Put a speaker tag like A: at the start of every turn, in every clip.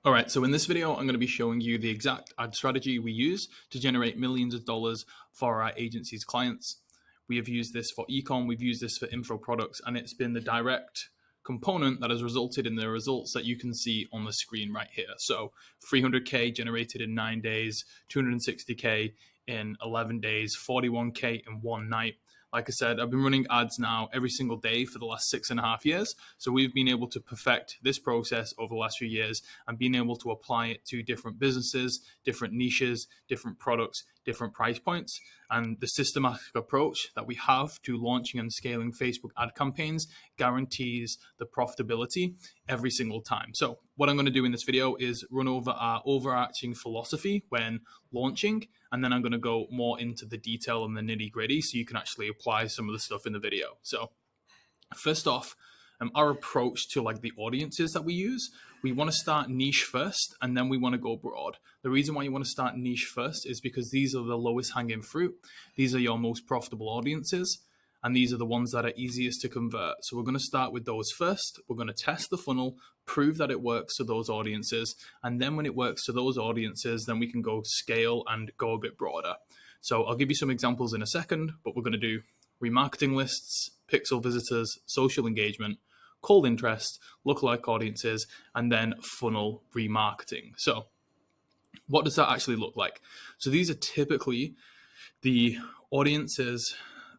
A: All right, so in this video, I'm going to be showing you the exact ad strategy we use to generate millions of dollars for our agency's clients. We have used this for ecom, we've used this for info products, and it's been the direct component that has resulted in the results that you can see on the screen right here. So 300K generated in 9 days, 260K in 11 days, 41K in one night. Like I said, I've been running ads now every single day for the last 6.5 years. So we've been able to perfect this process over the last few years and being able to apply it to different businesses, different niches, different products, different price points. And the systematic approach that we have to launching and scaling Facebook ad campaigns guarantees the profitability every single time. So what I'm going to do in this video is run over our overarching philosophy when launching, and then I'm going to go more into the detail and the nitty gritty so you can actually apply some of the stuff in the video. So first off, our approach to like the audiences that we use, we want to start niche first and then we want to go broad. The reason why you want to start niche first is because these are the lowest hanging fruit. These are your most profitable audiences, and these are the ones that are easiest to convert. So we're going to start with those first. We're going to test the funnel, prove that it works to those audiences. And then when it works to those audiences, then we can go scale and go a bit broader. So I'll give you some examples in a second, but we're going to do remarketing lists, pixel visitors, social engagement, cold interest, lookalike audiences, and then funnel remarketing. So what does that actually look like? So these are typically the audiences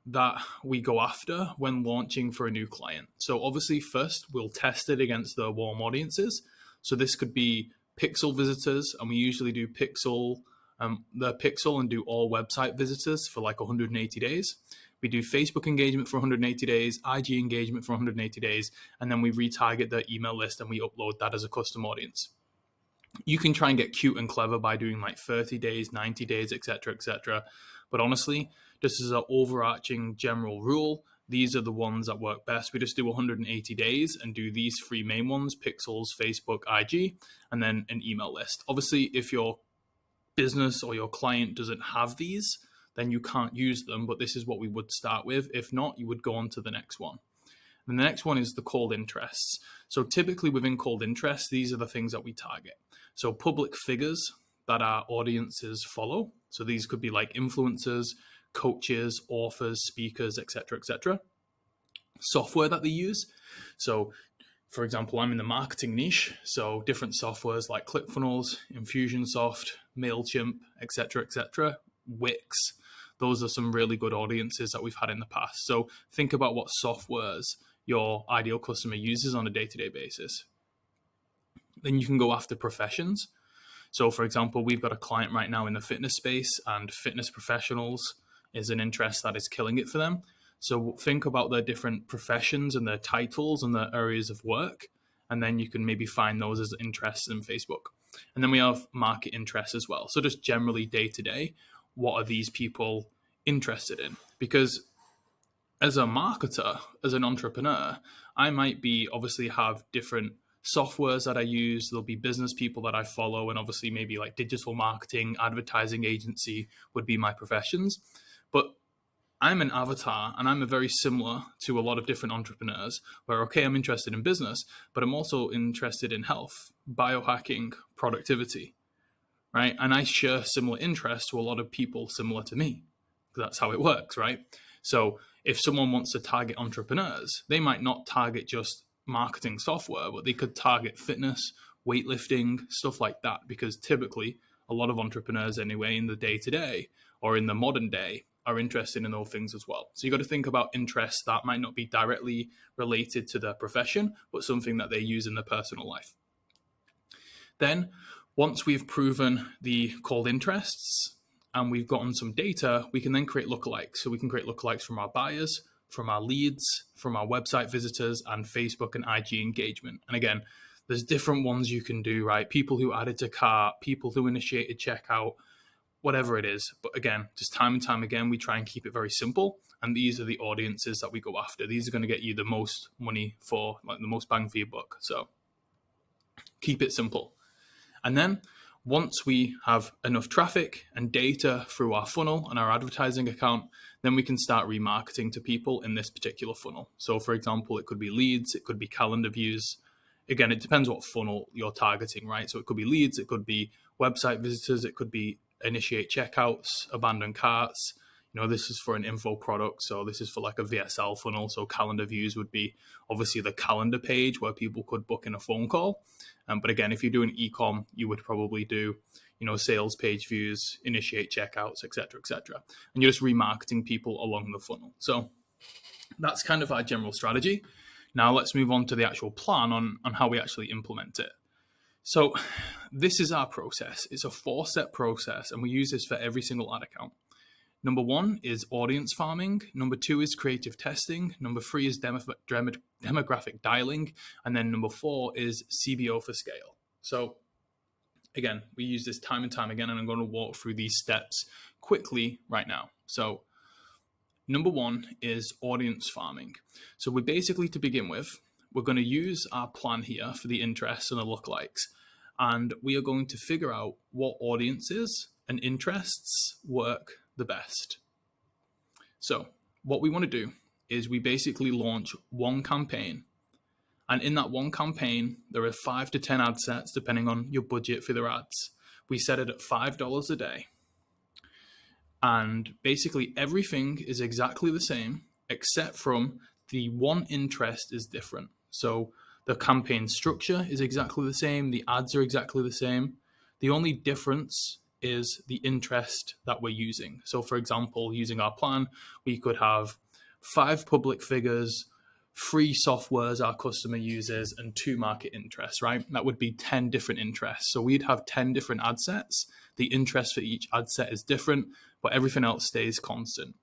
A: that we go after when launching for a new client. So obviously first we'll test it against the warm audiences. So this could be pixel visitors, and we usually do the pixel and do all website visitors for like 180 days. We do Facebook engagement for 180 days, IG engagement for 180 days, and then we retarget the email list and we upload that as a custom audience. You can try and get cute and clever by doing like 30 days, 90 days, etc., etc. But honestly, just as an overarching general rule, these are the ones that work best. We just do 180 days and do these three main ones: pixels, Facebook, IG, and then an email list. Obviously, if your business or your client doesn't have these, then you can't use them, but this is what we would start with. If not, you would go on to the next one. And the next one is the cold interests. So typically within cold interests, these are the things that we target. So public figures that our audiences follow. So these could be like influencers, coaches, authors, speakers, etc., etc. Software that they use. So for example, I'm in the marketing niche. So different softwares like ClickFunnels, Infusionsoft, MailChimp, etc., etc., Wix. Those are some really good audiences that we've had in the past. So think about what softwares your ideal customer uses on a day-to-day basis. Then you can go after professions. So for example, we've got a client right now in the fitness space, and fitness professionals is an interest that is killing it for them. So think about their different professions and their titles and their areas of work, and then you can maybe find those as interests in Facebook. And then we have market interests as well. So just generally day to day, what are these people interested in? Because as a marketer, as an entrepreneur, I might be obviously have different softwares that I use. There'll be business people that I follow, and obviously maybe like digital marketing, advertising agency would be my professions. But I'm an avatar, and I'm a very similar to a lot of different entrepreneurs where, okay, I'm interested in business, but I'm also interested in health, biohacking, productivity, right? And I share similar interests to a lot of people similar to me. That's how it works, right? So if someone wants to target entrepreneurs, they might not target just marketing software, but they could target fitness, weightlifting, stuff like that, because typically a lot of entrepreneurs anyway in the day-to-day or in the modern day are interested in those things as well. So you got to think about interests that might not be directly related to their profession, but something that they use in their personal life. Then once we've proven the cold interests and we've gotten some data, we can then create lookalikes. So we can create lookalikes from our buyers, from our leads, from our website visitors, and Facebook and IG engagement. And again, there's different ones you can do, right? People who added to cart, people who initiated checkout, whatever it is. But again, just time and time again, we try and keep it very simple. And these are the audiences that we go after. These are going to get you the most money for, like the most bang for your buck. So keep it simple. And then once we have enough traffic and data through our funnel and our advertising account, then we can start remarketing to people in this particular funnel. So for example, it could be leads, it could be calendar views, again, it depends what funnel you're targeting, right? So it could be leads, it could be website visitors, it could be initiate checkouts, abandoned carts. This is for an info product, so this is for like a VSL funnel. So calendar views would be obviously the calendar page where people could book in a phone call. But again, if you're doing e-com, you would probably do, sales page views, initiate checkouts, etc., etc. And you're just remarketing people along the funnel. So that's kind of our general strategy. Now let's move on to the actual plan on how we actually implement it. So this is our process. It's a 4-step process, and we use this for every single ad account. Number 1 is audience farming. Number 2 is creative testing. Number 3 is demographic dialing. And then number 4 is CBO for scale. So again, we use this time and time again, and I'm going to walk through these steps quickly right now. So number 1 is audience farming. So we basically, to begin with, we're going to use our plan here for the interests and the lookalikes. And we are going to figure out what audiences and interests work the best. So what we want to do is we basically launch one campaign. And in that one campaign, there are 5 to 10 ad sets, depending on your budget for their ads. We set it at $5 a day. And basically everything is exactly the same, except from the one interest is different. So the campaign structure is exactly the same. The ads are exactly the same. The only difference is the interest that we're using. So for example, using our plan, we could have 5 public figures, 3 softwares our customer uses, and 2 market interests, right? That would be 10 different interests. So we'd have 10 different ad sets. The interest for each ad set is different, but everything else stays constant.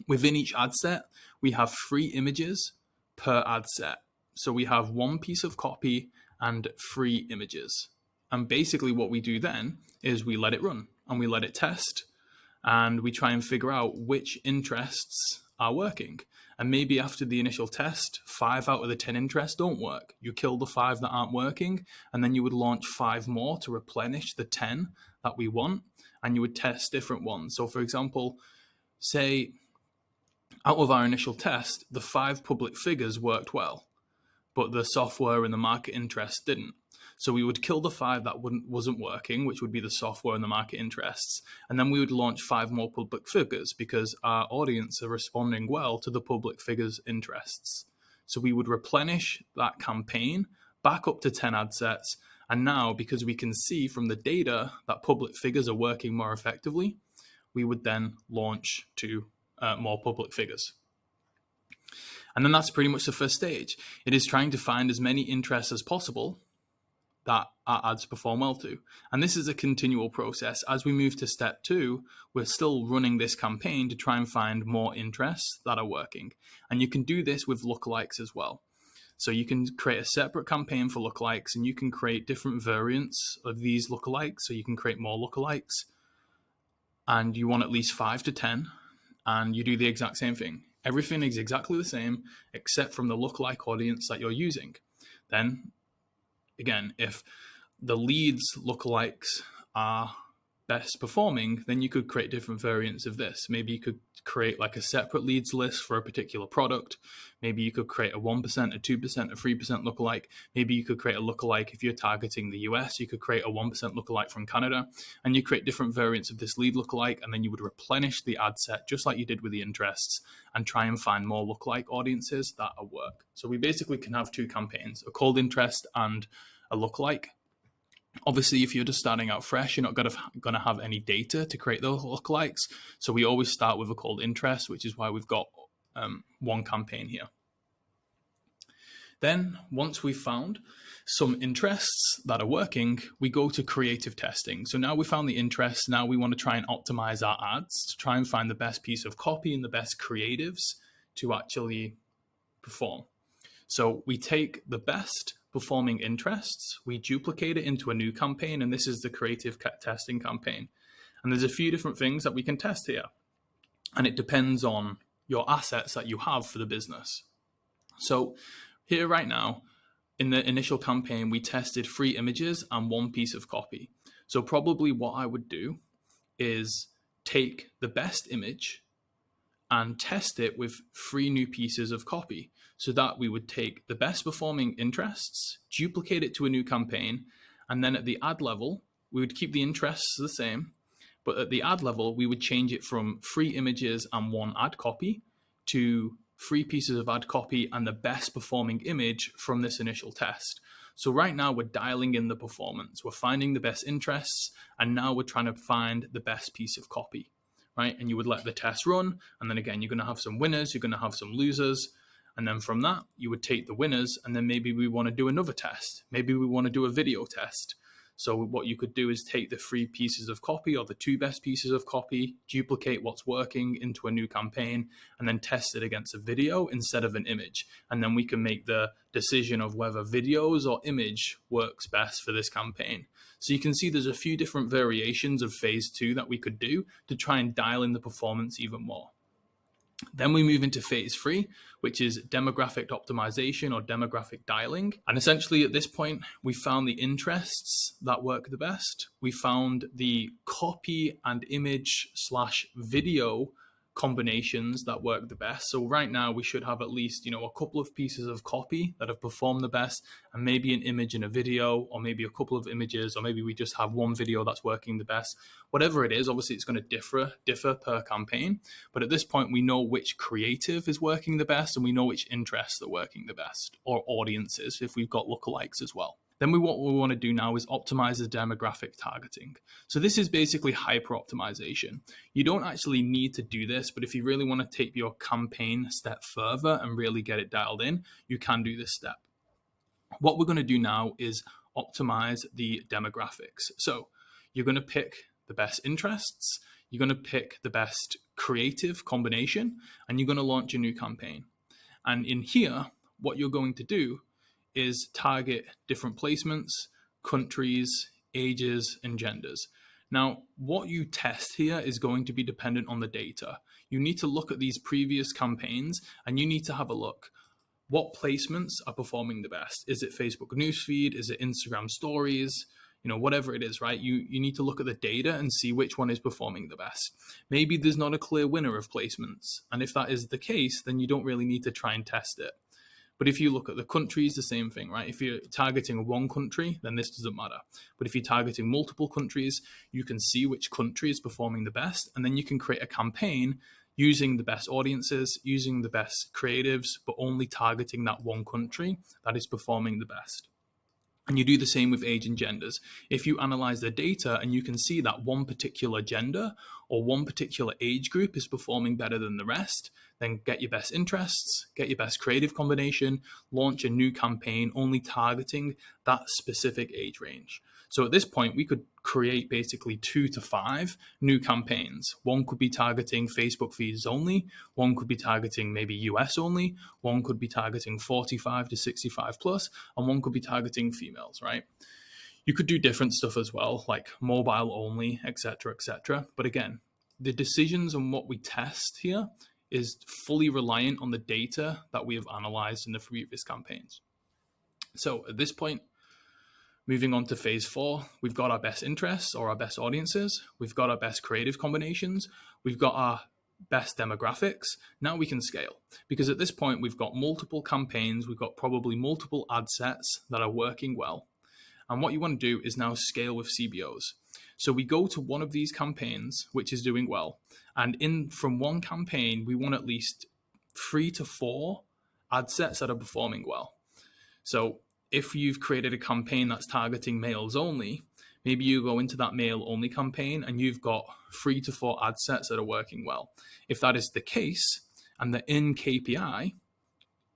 A: Within each ad set, we have 3 images per ad set. So we have 1 piece of copy and 3 images. And basically what we do then is we let it run and we let it test, and we try and figure out which interests are working. And maybe after the initial test, 5 out of the 10 interests don't work. You kill the 5 that aren't working, and then you would launch 5 more to replenish the 10 that we want, and you would test different ones. So for example, say out of our initial test, the 5 public figures worked well, but the software and the market interest didn't. So we would kill the 5 that wasn't working, which would be the software and the market interests. And then we would launch 5 more public figures because our audience are responding well to the public figures' interests. So we would replenish that campaign back up to 10 ad sets. And now, because we can see from the data that public figures are working more effectively, we would then launch to more public figures. And then that's pretty much the first stage. It is trying to find as many interests as possible that our ads perform well to. And this is a continual process. As we move to step 2, we're still running this campaign to try and find more interests that are working. And you can do this with lookalikes as well. So you can create a separate campaign for lookalikes, and you can create different variants of these lookalikes. So you can create more lookalikes, and you want at least 5 to 10, and you do the exact same thing. Everything is exactly the same except from the lookalike audience that you're using. Then again, if the leads lookalikes are best performing, then you could create different variants of this. Maybe you could create like a separate leads list for a particular product. Maybe you could create a 1%, a 2%, a 3% lookalike. Maybe you could create a lookalike if you're targeting the US. You could create a 1% lookalike from Canada, and you create different variants of this lead lookalike, and then you would replenish the ad set just like you did with the interests and try and find more lookalike audiences that are work. So we basically can have 2 campaigns, a cold interest and a lookalike. Obviously, if you're just starting out fresh, you're not going to have any data to create those lookalikes. So we always start with a cold interest, which is why we've got 1 campaign here. Then once we've found some interests that are working, we go to creative testing. So now we found the interests. Now we want to try and optimize our ads to try and find the best piece of copy and the best creatives to actually perform. So we take the best performing interests, we duplicate it into a new campaign, and this is the creative testing campaign. And there's a few different things that we can test here, and it depends on your assets that you have for the business. So here right now, in the initial campaign, we tested 3 images and 1 piece of copy. So probably what I would do is take the best image and test it with 3 new pieces of copy. so that we would take the best performing interests, duplicate it to a new campaign, and then at the ad level, we would keep the interests the same, but at the ad level, we would change it from 3 images and 1 ad copy to 3 pieces of ad copy and the best performing image from this initial test. So right now we're dialing in the performance. We're finding the best interests, and now we're trying to find the best piece of copy, right? And you would let the test run, and then again, you're going to have some winners, you're going to have some losers, and then from that, you would take the winners, and then maybe we want to do another test. Maybe we want to do a video test. So what you could do is take the 3 pieces of copy or the 2 best pieces of copy, duplicate what's working into a new campaign, and then test it against a video instead of an image. And then we can make the decision of whether videos or image works best for this campaign. So you can see there's a few different variations of phase 2 that we could do to try and dial in the performance even more. Then we move into phase 3, which is demographic optimization or demographic dialing. And essentially at this point, we found the interests that work the best. We found the copy and image / video combinations that work the best. So right now we should have at least, a couple of pieces of copy that have performed the best, and maybe an image in a video, or maybe a couple of images, or maybe we just have one video that's working the best. Whatever it is, obviously it's going to differ per campaign. But at this point, we know which creative is working the best, and we know which interests are working the best, or audiences if we've got lookalikes as well. Then what we want to do now is optimize the demographic targeting. So this is basically hyper optimization. You don't actually need to do this, but if you really want to take your campaign a step further and really get it dialed in, you can do this step. What we're going to do now is optimize the demographics. So you're going to pick the best interests, you're going to pick the best creative combination, and you're going to launch a new campaign. And in here, what you're going to do is target different placements, countries, ages, and genders. Now, what you test here is going to be dependent on the data. You need to look at these previous campaigns, and you need to have a look. What placements are performing the best? Is it Facebook newsfeed? Is it Instagram stories? Whatever it is, right? You need to look at the data and see which one is performing the best. Maybe there's not a clear winner of placements. And if that is the case, then you don't really need to try and test it. But if you look at the countries, the same thing, right? If you're targeting one country, then this doesn't matter. But if you're targeting multiple countries, you can see which country is performing the best, and then you can create a campaign using the best audiences, using the best creatives, but only targeting that one country that is performing the best. And you do the same with age and genders. If you analyze the data and you can see that one particular gender or one particular age group is performing better than the rest, then get your best interests, get your best creative combination, launch a new campaign only targeting that specific age range. So at this point, we could create basically 2 to 5 new campaigns. One could be targeting Facebook feeds only. One could be targeting maybe US only. One could be targeting 45 to 65 plus, and one could be targeting females, right? You could do different stuff as well, like mobile only, etc., etc. But again, the decisions on what we test here is fully reliant on the data that we have analyzed in the previous campaigns. So at this point, moving on to phase 4, we've got our best interests or our best audiences. We've got our best creative combinations. We've got our best demographics. Now we can scale, because at this point, we've got multiple campaigns. We've got probably multiple ad sets that are working well. And what you want to do is now scale with CBOs. So we go to one of these campaigns, which is doing well. And from one campaign, we want at least 3 to 4 ad sets that are performing well. So if you've created a campaign that's targeting males only, maybe you go into that male only campaign and you've got 3 to 4 ad sets that are working well. If that is the case and they're in KPI,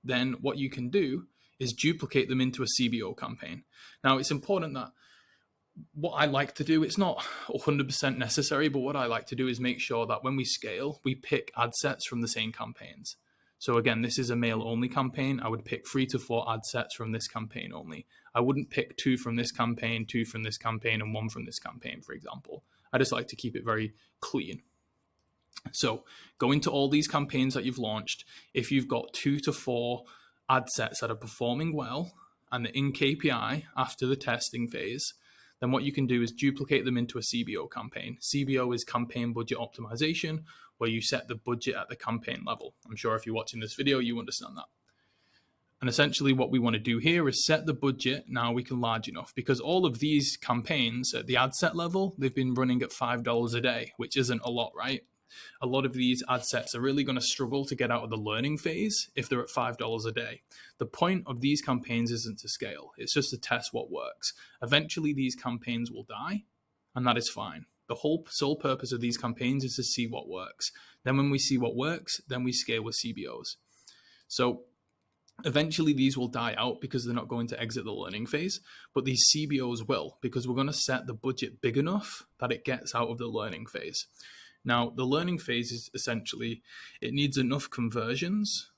A: then what you can do is duplicate them into a CBO campaign. Now, it's important that what I like to do, it's not 100% necessary, but what I like to do is make sure that when we scale, we pick ad sets from the same campaigns. So again, this is a male only campaign. I would pick 3 to 4 ad sets from this campaign only. I wouldn't pick 2 from this campaign, 2 from this campaign, and 1 from this campaign, for example. I just like to keep it very clean. So go into all these campaigns that you've launched. If you've got 2 to 4 ad sets that are performing well and they're in KPI after the testing phase, then what you can do is duplicate them into a CBO campaign. CBO is campaign budget optimization, where you set the budget at the campaign level. I'm sure if you're watching this video, you understand that. And essentially what we want to do here is set the budget now we can large enough, because all of these campaigns at the ad set level, they've been running at $5 a day, which isn't a lot, right? A lot of these ad sets are really going to struggle to get out of the learning phase if they're at $5 a day. The point of these campaigns isn't to scale. It's just to test what works. Eventually these campaigns will die, and that is fine. The whole sole purpose of these campaigns is to see what works. Then when we see what works, then we scale with CBOs. So eventually these will die out because they're not going to exit the learning phase, but these CBOs will, because we're going to set the budget big enough that it gets out of the learning phase. Now, the learning phase is essentially, it needs enough conversions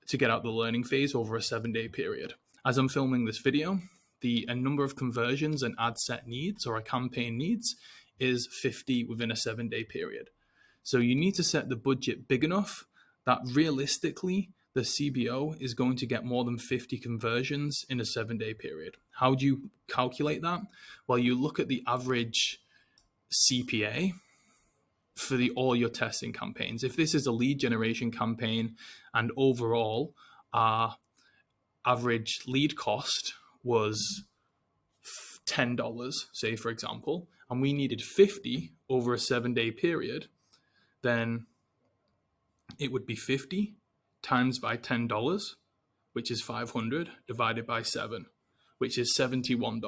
A: to get out the learning phase over a 7-day period. As I'm filming this video, the number of conversions an ad set needs or a campaign needs is 50 within a 7-day period. So you need to set the budget big enough that realistically, the CBO is going to get more than 50 conversions in a 7-day period. How do you calculate that? Well, you look at the average CPA for all your testing campaigns. If this is a lead generation campaign and overall our average lead cost was $10, say for example, and we needed 50 over a 7-day period, then it would be 50 times by $10, which is 500, divided by 7, which is $71.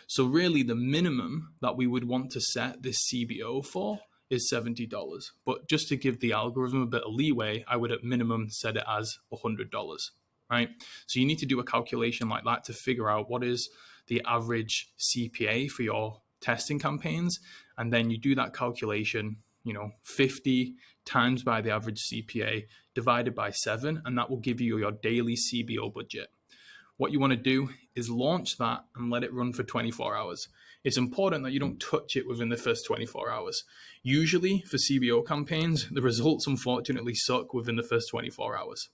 A: So really the minimum that we would want to set this CBO for is $70. But just to give the algorithm a bit of leeway, I would at minimum set it as $100, right? So you need to do a calculation like that to figure out what is the average CPA for your testing campaigns. And then you do that calculation, 50 times by the average CPA divided by 7, and that will give you your daily CBO budget. What you want to do is launch that and let it run for 24 hours. It's important that you don't touch it within the first 24 hours. Usually for CBO campaigns, the results unfortunately suck within the first 24 hours.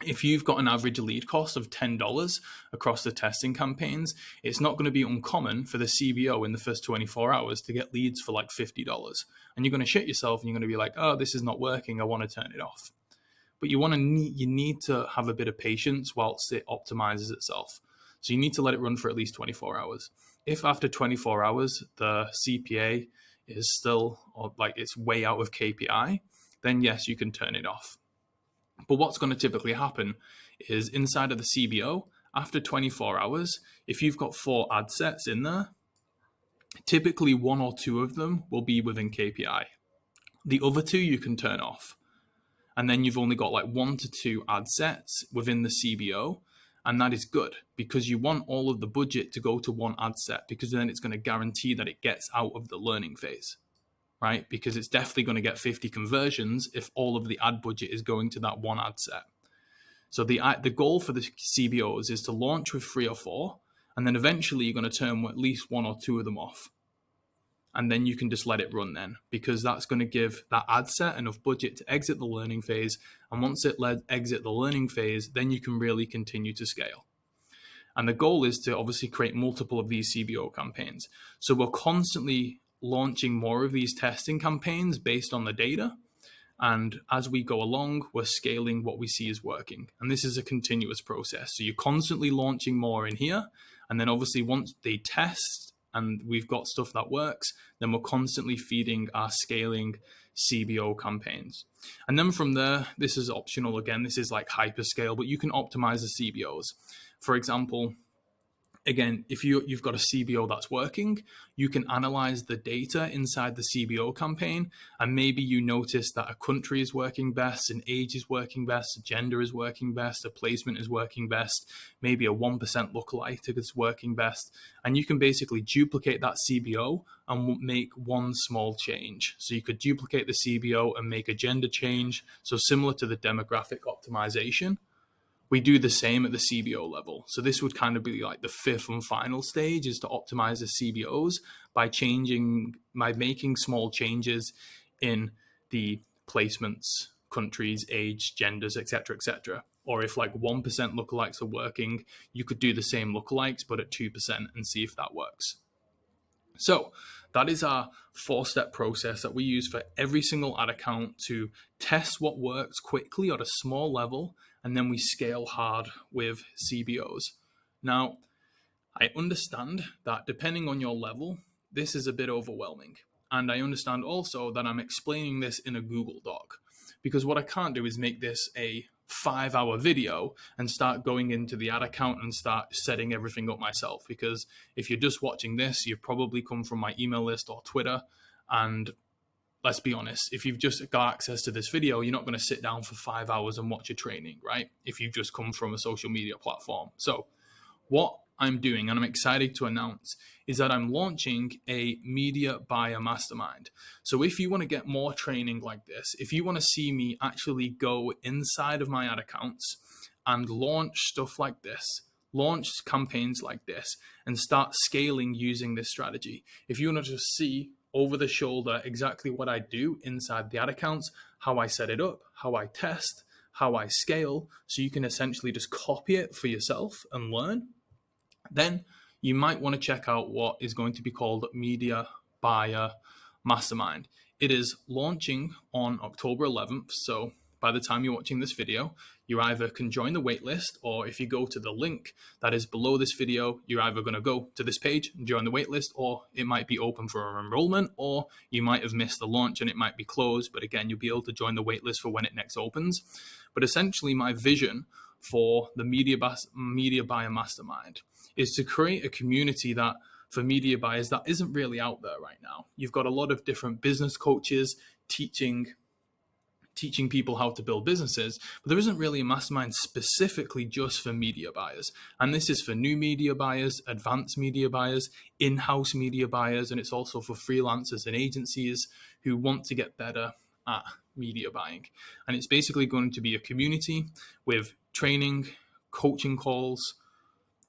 A: If you've got an average lead cost of $10 across the testing campaigns, it's not going to be uncommon for the CBO in the first 24 hours to get leads for like $50. And you're going to shit yourself and you're going to be like, oh, this is not working, I want to turn it off. But you need to have a bit of patience whilst it optimizes itself. So you need to let it run for at least 24 hours. If after 24 hours, the CPA is still like it's way out of KPI, then yes, you can turn it off. But what's going to typically happen is inside of the CBO, after 24 hours, if you've got 4 ad sets in there, typically 1 or 2 of them will be within KPI. The other 2 you can turn off. And then you've only got like 1 to 2 ad sets within the CBO. And that is good because you want all of the budget to go to one ad set, because then it's going to guarantee that it gets out of the learning phase, right? Because it's definitely going to get 50 conversions if all of the ad budget is going to that one ad set. So the goal for the CBOs is to launch with 3 or 4, and then eventually you're going to turn at least 1 or 2 of them off. And then you can just let it run then, because that's going to give that ad set enough budget to exit the learning phase. And once it exit the learning phase, then you can really continue to scale. And the goal is to obviously create multiple of these CBO campaigns. So we're constantly launching more of these testing campaigns based on the data. And as we go along, we're scaling what we see is working. And this is a continuous process. So you're constantly launching more in here. And then obviously once they test and we've got stuff that works, then we're constantly feeding our scaling CBO campaigns. And then from there, this is optional. Again, this is like hyperscale, but you can optimize the CBOs. For example, again, if you've got a CBO that's working, you can analyze the data inside the CBO campaign, and maybe you notice that a country is working best, an age is working best, a gender is working best, a placement is working best, maybe a 1% lookalike is working best, and you can basically duplicate that CBO and make one small change. So you could duplicate the CBO and make a gender change, so similar to the demographic optimization. We do the same at the CBO level. So this would kind of be like the 5th and final stage, is to optimize the CBOs by making small changes in the placements, countries, age, genders, etc., etc. Or if like 1% lookalikes are working, you could do the same lookalikes, but at 2% and see if that works. So that is our 4-step process that we use for every single ad account to test what works quickly at a small level, and then we scale hard with CBOs. Now, I understand that depending on your level, this is a bit overwhelming. And I understand also that I'm explaining this in a Google Doc, because what I can't do is make this a 5-hour video and start going into the ad account and start setting everything up myself. Because if you're just watching this, you've probably come from my email list or Twitter. And let's be honest, if you've just got access to this video, you're not going to sit down for 5 hours and watch a training, right? If you've just come from a social media platform. So what I'm doing, and I'm excited to announce, is that I'm launching a media buyer mastermind. So if you want to get more training like this, if you want to see me actually go inside of my ad accounts and launch stuff like this, launch campaigns like this, and start scaling using this strategy, if you want to just see over the shoulder exactly what I do inside the ad accounts, how I set it up, how I test, how I scale, so you can essentially just copy it for yourself and learn, then you might want to check out what is going to be called Media Buyer Mastermind. It is launching on October 11th. So by the time you're watching this video, you either can join the waitlist, or if you go to the link that is below this video, you're either going to go to this page and join the waitlist, or it might be open for enrollment, or you might have missed the launch and it might be closed. But again, you'll be able to join the waitlist for when it next opens. But essentially, my vision for the Media Buyer Mastermind is to create a community that for media buyers that isn't really out there right now. You've got a lot of different business coaches teaching people how to build businesses, but there isn't really a mastermind specifically just for media buyers. And this is for new media buyers, advanced media buyers, in-house media buyers, and it's also for freelancers and agencies who want to get better at media buying. And it's basically going to be a community with training, coaching calls,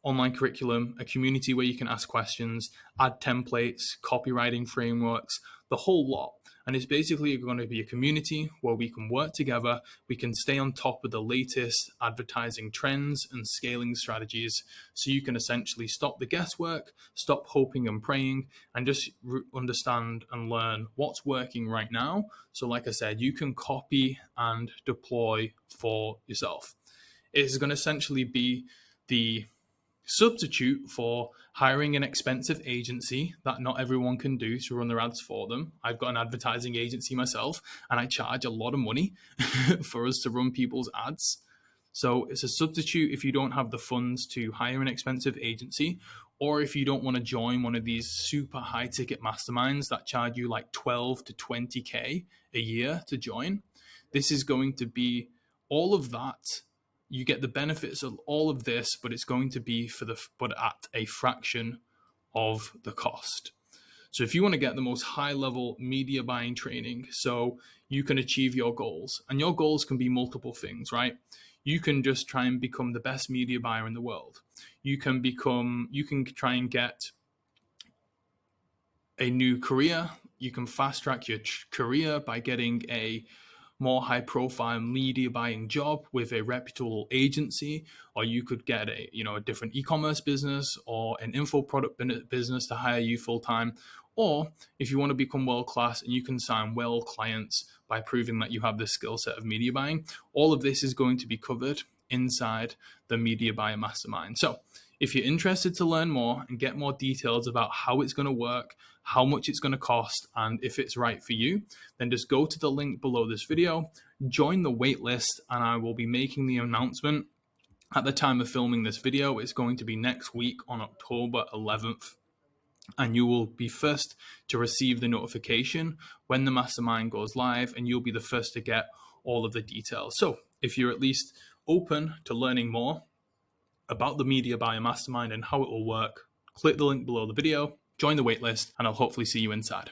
A: online curriculum, a community where you can ask questions, add templates, copywriting frameworks, the whole lot. And it's basically going to be a community where we can work together, we can stay on top of the latest advertising trends and scaling strategies, so you can essentially stop the guesswork, stop hoping and praying, and just understand and learn what's working right now. So like I said, you can copy and deploy for yourself. It's going to essentially be the substitute for hiring an expensive agency that not everyone can do to run their ads for them. I've got an advertising agency myself, and I charge a lot of money for us to run people's ads. So it's a substitute if you don't have the funds to hire an expensive agency, or if you don't want to join one of these super high ticket masterminds that charge you like 12 to 20K a year to join. This is going to be all of that. You get the benefits of all of this, but it's going to be but at a fraction of the cost. So if you want to get the most high level media buying training so you can achieve your goals, and your goals can be multiple things, right? You can just try and become the best media buyer in the world. You can try and get a new career. You can fast track your career by getting a more high profile media buying job with a reputable agency, or you could get a different e-commerce business or an info product business to hire you full time. Or if you want to become world class and you can sign well clients by proving that you have the skill set of media buying, all of this is going to be covered inside the Media Buyer Mastermind. So if you're interested to learn more and get more details about how it's going to work, how much it's going to cost, and if it's right for you, then just go to the link below this video, join the waitlist, and I will be making the announcement at the time of filming this video. It's going to be next week on October 11th. And you will be first to receive the notification when the mastermind goes live, and you'll be the first to get all of the details. So if you're at least open to learning more about the Media Buyer Mastermind and how it will work, click the link below the video, join the waitlist, and I'll hopefully see you inside.